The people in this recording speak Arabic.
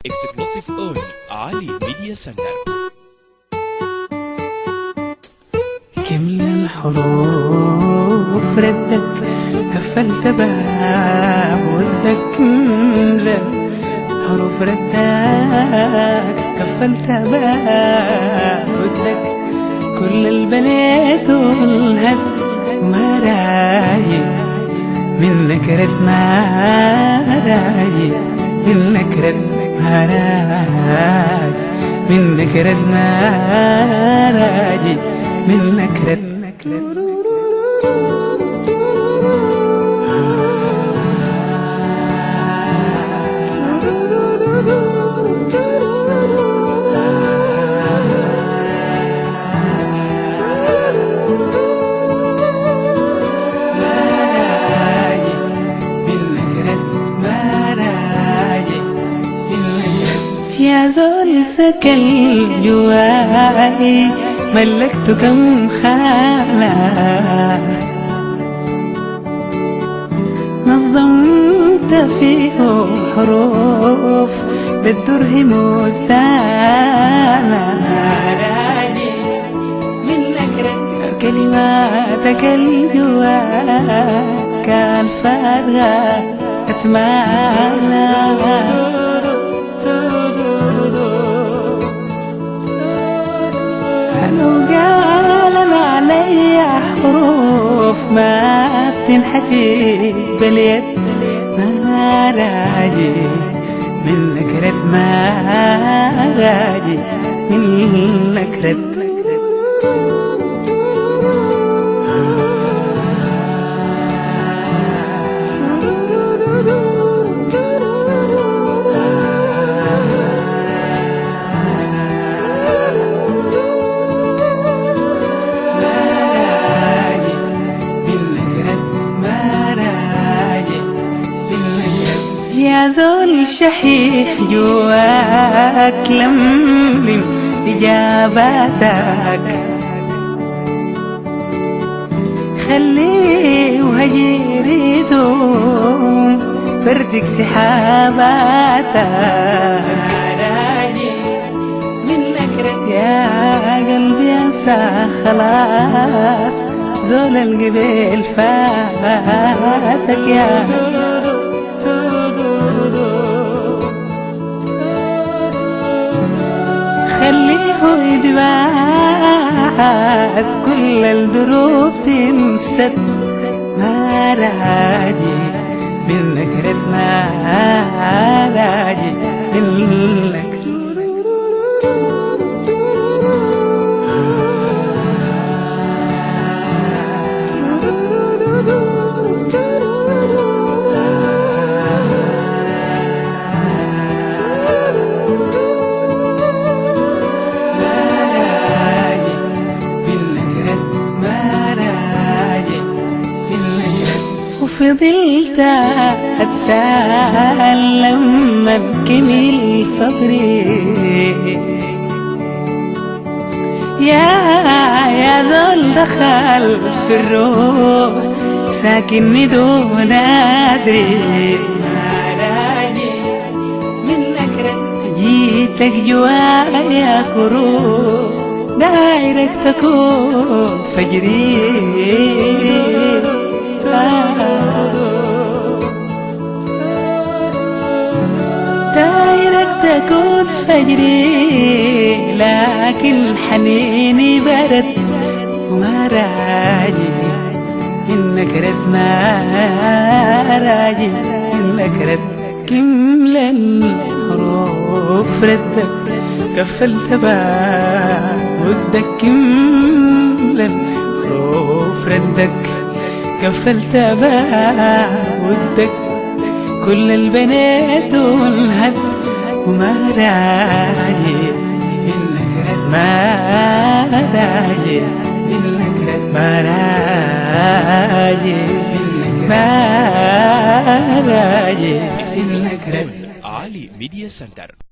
Exclusive on Ali Media Center. كم من الحروف ردك قفلت باب ودك كملة حروف ردك قفلت باب ودك كل البنات والهد ما راي منك رد ما راي منك رد ما راي منك رد ما راي منك رد يا زول سكن جواي ملكت كم خانة نظمت فيه حروف بالدرهم مستانة منك كلماتك الجوا كان فارغة أتمنى لو قالن علي حروف ما بتنحسب باليد ما راجي منك رد ما راجي منك رد يا زول شحيح جواك لملم إجاباتك خليه وهجيري دوم فردك سحاباتك منك رد يا قلبي انسى خلاص زول القبيل فاتك يا خليه يدبعد كل الدروب تنسد ما راجي منك رد ما راجي منك فضلت أتسأل لما بكمل صدري يا زول دخل في الروح ساكن بدون أدري منك رد جيتك جوايا كروب دايرك تكون فجري دايرك تكون فجري لكن حنيني برد وما راجي إنك رد ما راجي إنك رد كمل الحروف ردك قفلت باب ودك كمل الحروف ردك قفلت باب ودك كل البنات والهد وما راجي منك رد ما راجي منك رد ما راجي منك ما راجي منك رد Ali Media Center.